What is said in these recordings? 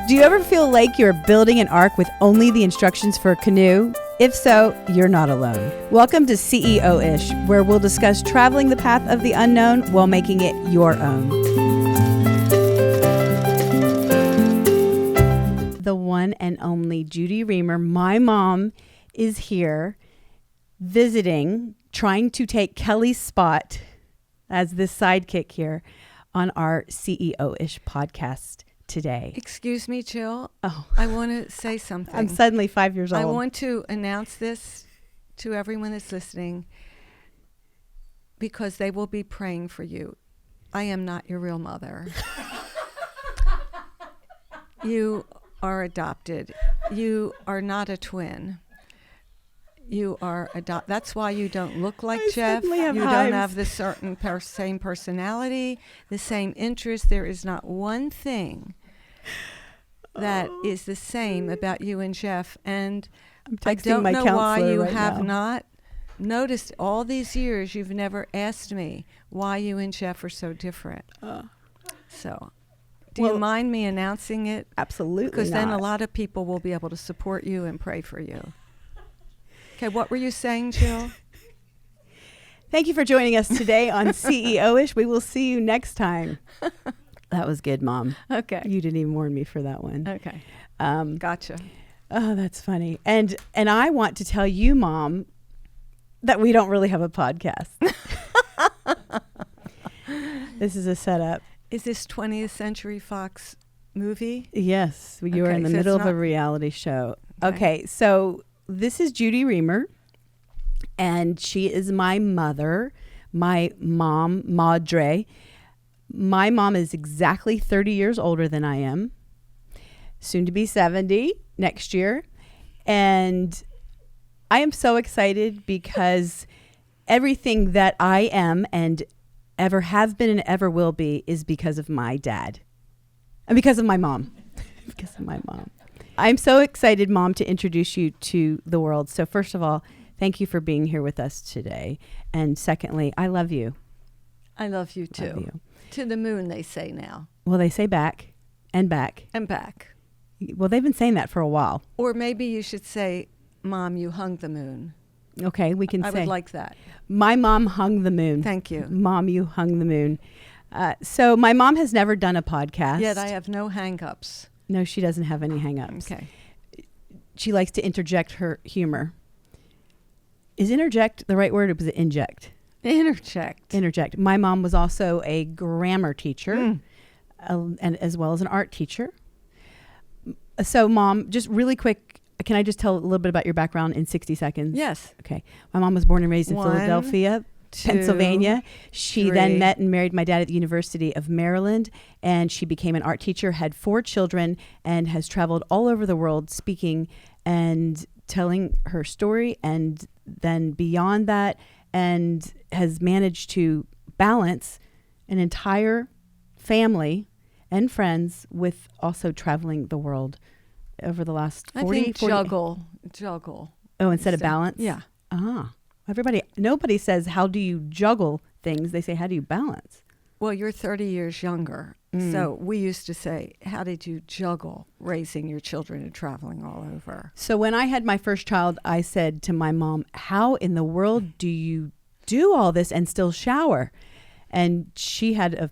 Do you ever feel like you're building an ark with only the instructions for a canoe? If so, you're not alone. Welcome to CEO-ish, where we'll discuss traveling the path of the unknown while making it your own. The one and only Judy Reamer, my mom, is here visiting, trying to take Kelly's spot as this sidekick here on our CEO-ish podcast today. Excuse me, Jill. Oh, I want to say something. I'm suddenly 5 years old. I want to announce this to everyone that's listening because they will be praying for you. I am not your real mother. You are adopted. You are not a twin. You are adopted. That's why you don't look like Jeff. You don't have the certain same personality, the same interest. There is not one thing that is the same about you and Jeff. And I don't know why you have not noticed all these years. You've never asked me why you and Jeff are so different. So do you mind me announcing it? Absolutely. Because then a lot of people will be able to support you and pray for you. Okay, what were you saying, Jill? Thank you for joining us today on CEO-ish. We will see you next time. That was good, Mom. Okay. You didn't even warn me for that one. Okay. Gotcha. Oh, that's funny. And I want to tell you, Mom, that we don't really have a podcast. This is a setup. Is this 20th Century Fox movie? Yes. You are in the middle of a reality show. Okay. So this is Judy Reamer, and she is my mother, my mom, Madre. My mom is exactly 30 years older than I am, soon to be 70 next year. And I am so excited because everything that I am and ever have been and ever will be is because of my dad and because of my mom. Because of my mom. I'm so excited, Mom, to introduce you to the world. So first of all, thank you for being here with us today. And secondly, I love you. I love you too. Love you. To the moon, they say now. Well, they say back and back. And back. Well, they've been saying that for a while. Or maybe you should say, Mom, you hung the moon. Okay, we can say. I would like that. My mom hung the moon. Thank you. Mom, you hung the moon. So my mom has never done a podcast. Yet I have no hang-ups. No, she doesn't have any hang-ups. Okay. She likes to interject her humor. Is interject the right word, or was it inject? Interject. Interject. My mom was also a grammar teacher, and as well as an art teacher. So, Mom, just really quick, can I just tell a little bit about your background in 60 seconds? Yes. Okay. My mom was born and raised in Philadelphia, Pennsylvania. She then met and married my dad at the University of Maryland, and she became an art teacher, had 4 children, and has traveled all over the world speaking and telling her story, and then beyond that, and has managed to balance an entire family and friends with also traveling the world over the last 40 I think 40 juggle. Oh, instead of balance? Yeah. Nobody says, how do you juggle things? They say, how do you balance? Well, you're 30 years younger. So we used to say, how did you juggle raising your children and traveling all over? So when I had my first child, I said to my mom, how in the world do you do all this and still shower? And she had a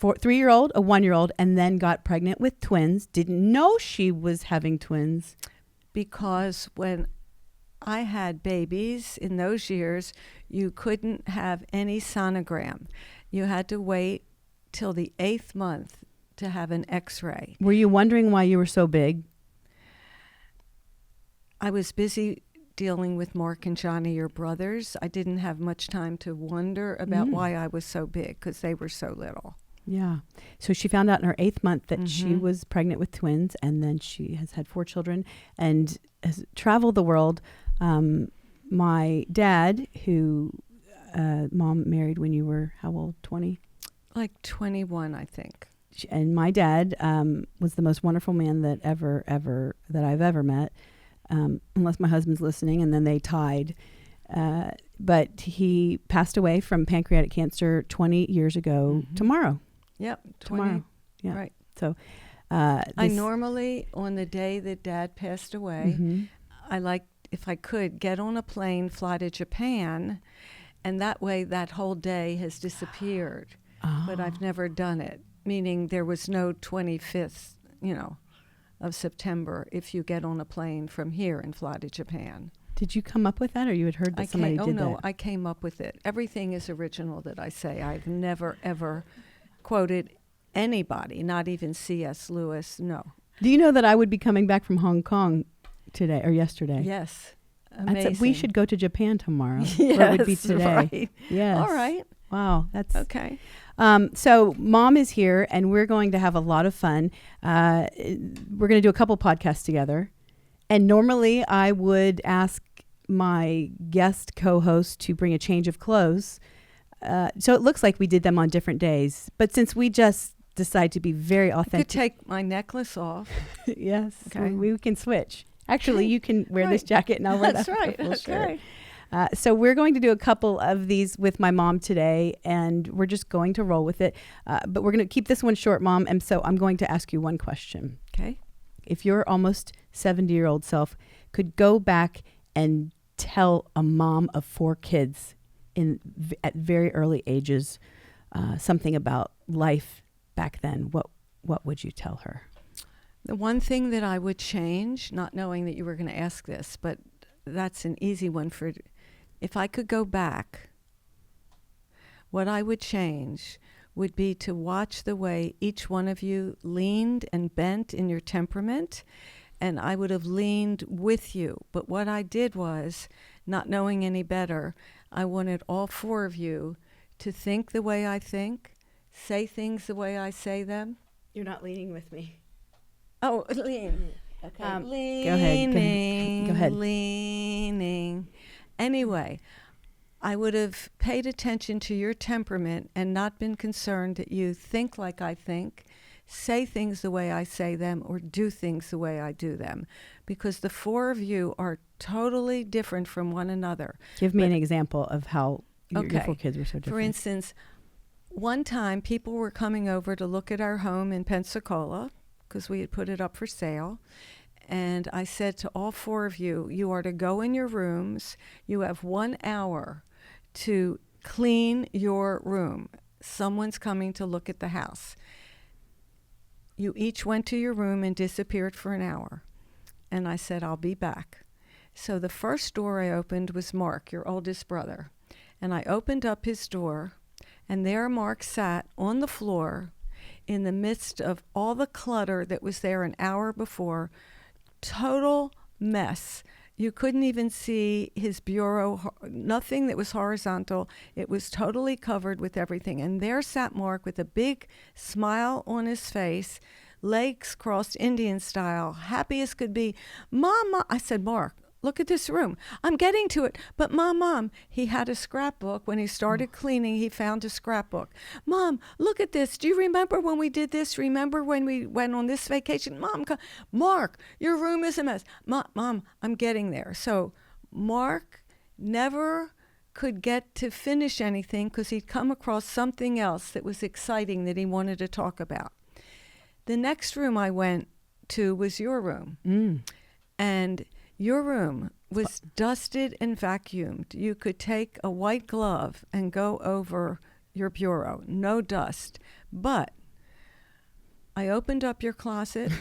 3-year-old, a 1-year-old, and then got pregnant with twins. Didn't know she was having twins. Because when I had babies in those years, you couldn't have any sonogram. You had to wait till the 8th month to have an X-ray. Were you wondering why you were so big? I was busy dealing with Mark and Johnny, your brothers. I didn't have much time to wonder about why I was so big because they were so little. Yeah. So she found out in her 8th month that she was pregnant with twins, and then she has had 4 children and has traveled the world. My dad, who Mom married when you were how old? 20? Like 21, I think. And my dad was the most wonderful man that I've ever met, unless my husband's listening, and then they tied. But he passed away from pancreatic cancer 20 years ago tomorrow. Yep. Tomorrow. Yeah. Right. So I normally, on the day that Dad passed away, I like, if I could, get on a plane, fly to Japan, and that way that whole day has disappeared. But I've never done it, meaning there was no 25th, of September if you get on a plane from here and fly to Japan. Did you come up with that, or you had heard that somebody did that? Oh, no, I came up with it. Everything is original that I say. I've never, ever quoted anybody, not even C.S. Lewis, no. Do you know that I would be coming back from Hong Kong today or yesterday? Yes. Amazing. We should go to Japan tomorrow. Yes, or it would be today. Right. Yes. All right. Wow, that's okay. So Mom is here, and we're going to have a lot of fun. We're going to do a couple podcasts together. And normally I would ask my guest co-host to bring a change of clothes. So it looks like we did them on different days. But since we just decide to be very authentic. I could take my necklace off. Yes. Okay. We can switch. Actually, you can wear this jacket and I'll wear that full shirt. So we're going to do a couple of these with my mom today, and we're just going to roll with it. But we're going to keep this one short, Mom. And so I'm going to ask you one question. Okay. If your almost 70-year-old self could go back and tell a mom of 4 kids at very early ages something about life back then, what would you tell her? The one thing that I would change, not knowing that you were going to ask this, but that's an easy one if I could go back, what I would change would be to watch the way each one of you leaned and bent in your temperament, and I would have leaned with you. But what I did was, not knowing any better, I wanted all 4 of you to think the way I think, say things the way I say them. You're not leaning with me. Oh, lean. Okay. Leaning. Go ahead. Leaning. Anyway, I would have paid attention to your temperament and not been concerned that you think like I think, say things the way I say them, or do things the way I do them. Because the 4 of you are totally different from one another. Give me an example of how your 4 kids were so different. For instance, one time people were coming over to look at our home in Pensacola because we had put it up for sale. And I said to all 4 of you, you are to go in your rooms. You have 1 hour to clean your room. Someone's coming to look at the house. You each went to your room and disappeared for an hour. And I said, I'll be back. So the first door I opened was Mark, your oldest brother. And I opened up his door, and there Mark sat on the floor in the midst of all the clutter that was there an hour before. Total mess. You couldn't even see his bureau, nothing that was horizontal. It was totally covered with everything. And there sat Mark with a big smile on his face, legs crossed Indian style, happy as could be. Mom, I said, Mark, look at this room. I'm getting to it. But Mom, he had a scrapbook. When he started cleaning, he found a scrapbook. Mom, look at this. Do you remember when we did this? Remember when we went on this vacation? Mom, Mark, your room is a mess. Mom, I'm getting there. So Mark never could get to finish anything because he'd come across something else that was exciting that he wanted to talk about. The next room I went to was your room. And your room was dusted and vacuumed. You could take a white glove and go over your bureau. No dust. But I opened up your closet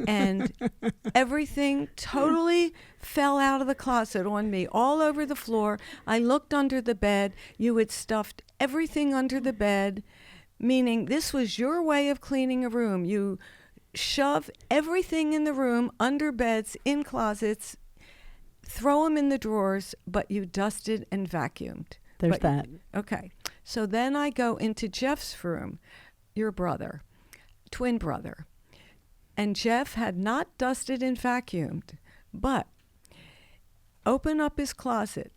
and everything totally fell out of the closet on me, all over the floor. I looked under the bed. You had stuffed everything under the bed, meaning this was your way of cleaning a room. You shove everything in the room, under beds, in closets, throw them in the drawers, but you dusted and vacuumed. There's that. Okay. So then I go into Jeff's room, your brother, twin brother. And Jeff had not dusted and vacuumed, but open up his closet.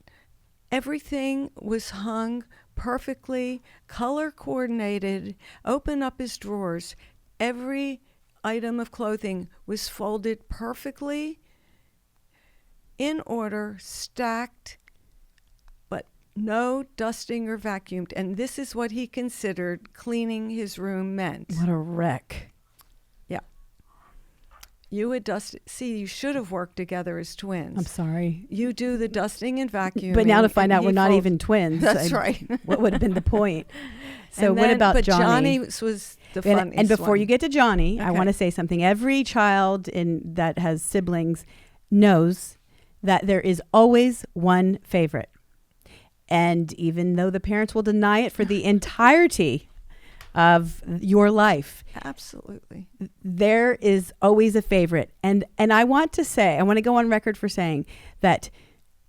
Everything was hung perfectly, color coordinated. Open up his drawers. Every item of clothing was folded perfectly, in order, stacked, but no dusting or vacuumed. And this is what he considered cleaning his room meant. What a wreck. Yeah. You would dust. See, you should have worked together as twins. I'm sorry. You do the dusting and vacuuming. But now to find out we're not even twins. That's right. What would have been the point? So what about but Johnny? Johnny was the funniest And before one. you get to Johnny, I want to say something. Every child that has siblings knows that there is always one favorite. And even though the parents will deny it for the entirety of your life, absolutely, there is always a favorite. And I want to go on record for saying that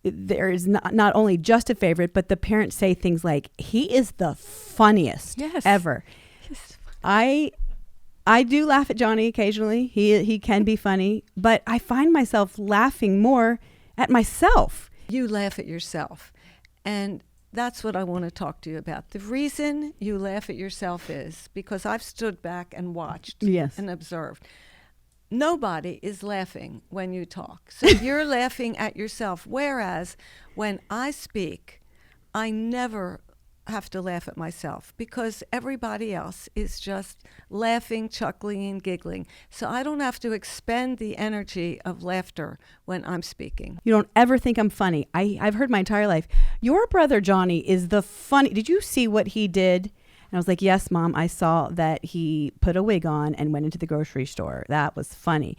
there is not only just a favorite, but the parents say things like, he is the funniest ever. Yes. I do laugh at Johnny occasionally. He can be funny, but I find myself laughing more at myself. You laugh at yourself. And that's what I want to talk to you about. The reason you laugh at yourself is because I've stood back and watched and observed. Nobody is laughing when you talk. So you're laughing at yourself. Whereas when I speak, I never have to laugh at myself because everybody else is just laughing, chuckling, and giggling. So I don't have to expend the energy of laughter when I'm speaking. You don't ever think I'm funny. I've heard my entire life, your brother Johnny is the funny. Did you see what he did? And I was like, yes, Mom, I saw that he put a wig on and went into the grocery store. That was funny.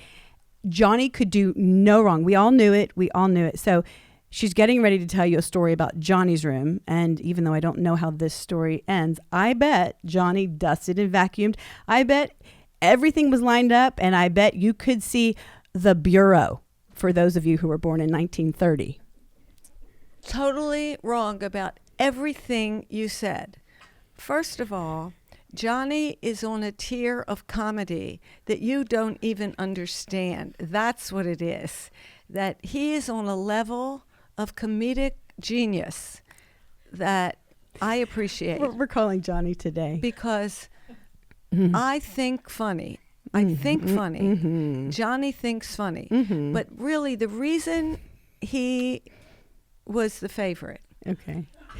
Johnny could do no wrong. We all knew it. So she's getting ready to tell you a story about Johnny's room. And even though I don't know how this story ends, I bet Johnny dusted and vacuumed. I bet everything was lined up. And I bet you could see the bureau for those of you who were born in 1930. Totally wrong about everything you said. First of all, Johnny is on a tier of comedy that you don't even understand. That's what it is. That he is on a level of comedic genius that I appreciate. We're calling Johnny today. Because I think funny. I think funny. Johnny thinks funny. But really, the reason he was the favorite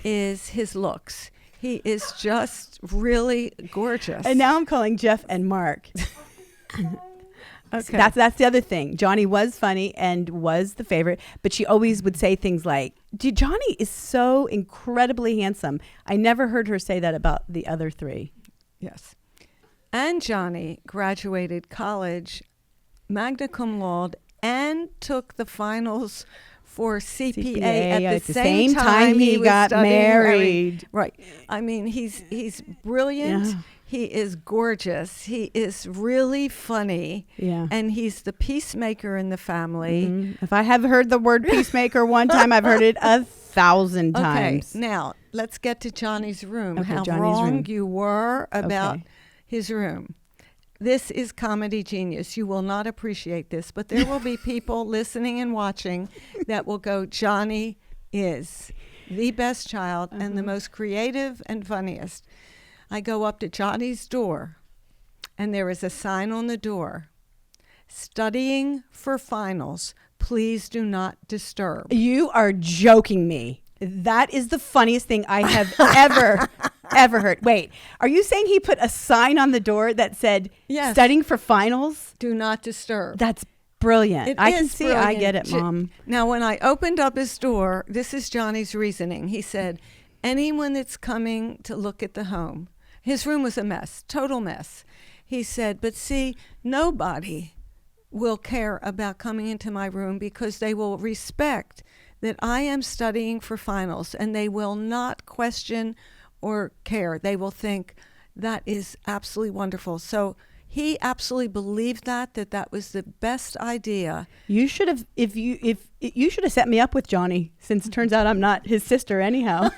is his looks. He is just really gorgeous. And now I'm calling Jeff and Mark. Okay. That's the other thing. Johnny was funny and was the favorite, but she always would say things like, Johnny is so incredibly handsome. I never heard her say that about the other three. Yes. And Johnny graduated college magna cum laude and took the finals for CPA at the same time he got married. Right. I mean, he's brilliant. Yeah. He is gorgeous. He is really funny. Yeah. And he's the peacemaker in the family. If I have heard the word peacemaker one time, I've heard it 1,000 times. Okay. Now, let's get to Johnny's room. How Johnny's wrong room. You were about his room. This is comedy genius. You will not appreciate this, but there will be people listening and watching that will go, Johnny is the best child and the most creative and funniest. I go up to Johnny's door, and there is a sign on the door, studying for finals. Please do not disturb. You are joking me. That is the funniest thing I have ever heard. Wait, are you saying he put a sign on the door that said, studying for finals? Do not disturb. That's brilliant. I can see. Brilliant. I get it, Mom. Now, when I opened up his door, this is Johnny's reasoning. He said, anyone that's coming to look at the home, his room was a mess, total mess. He said, but see, nobody will care about coming into my room because they will respect that I am studying for finals, and they will not question or care. They will think that is absolutely wonderful. So he absolutely believed that was the best idea. You should have, if you should have set me up with Johnny, since it turns out I'm not his sister anyhow.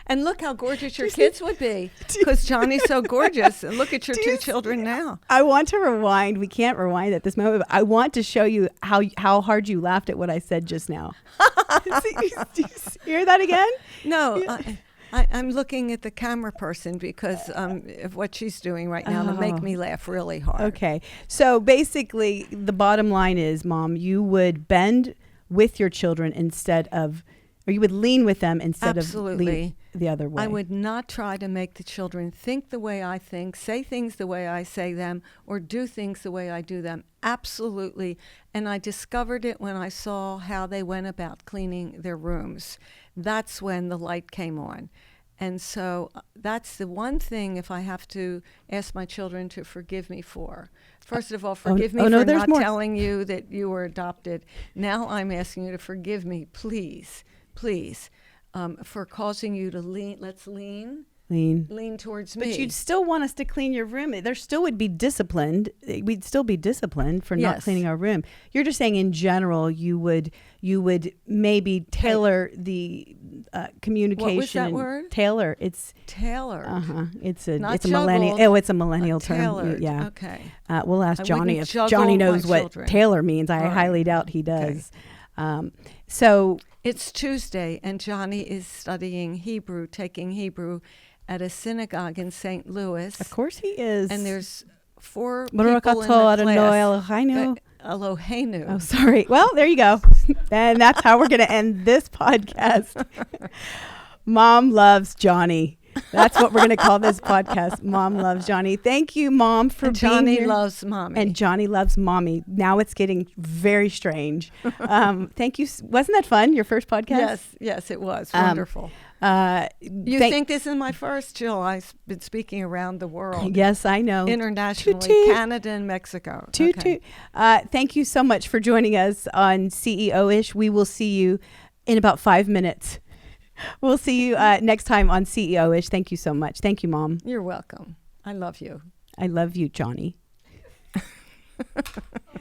And look how gorgeous your kids would be, because Johnny's so gorgeous. And look at your two children now. I want to rewind. We can't rewind at this moment, but I want to show you how hard you laughed at what I said just now. Do you hear that again? No. I'm looking at the camera person because of what she's doing right now to make me laugh really hard. Okay. So basically, the bottom line is, Mom, you would bend with your children instead of, or you would lean with them instead Absolutely. of the other way. I would not try to make the children think the way I think, say things the way I say them, or do things the way I do them. Absolutely. And I discovered it when I saw how they went about cleaning their rooms. That's when the light came on. And so that's the one thing, if I have to ask my children to forgive me for. First of all, forgive me for not telling you that you were adopted. Now I'm asking you to forgive me, please, for causing you to lean. Let's lean towards me. But you'd still want us to clean your room. There still would be disciplined. We'd still be disciplined for not cleaning our room. You're just saying in general, you would maybe tailor the communication. What was that word? Tailor. It's tailor. It's a not millennial. juggled, it's a millennial term. Tailored. Yeah. Okay. We'll ask Johnny if Johnny knows what tailor means. I highly doubt he does. Okay. So it's Tuesday, and Johnny is studying Hebrew, taking Hebrew at a synagogue in St. Louis. Of course he is. And there's 4 people in the class. Eloheinu. Oh, sorry. Well, there you go. And that's how we're going to end this podcast. Mom loves Johnny. That's what we're going to call this podcast. Mom loves Johnny. Thank you, Mom, for being Johnny here. Loves Mommy. And Johnny loves Mommy. Now it's getting very strange. Thank you. Wasn't that fun, your first podcast? Yes, it was. Wonderful. You think this is my first, Jill? I've been speaking around the world. Yes, I know. Internationally, toot. Canada and Mexico. Toot, toot. Thank you so much for joining us on CEO-ish. We will see you in about 5 minutes. We'll see you next time on CEO-ish. Thank you so much. Thank you, Mom. You're welcome. I love you. I love you, Johnny.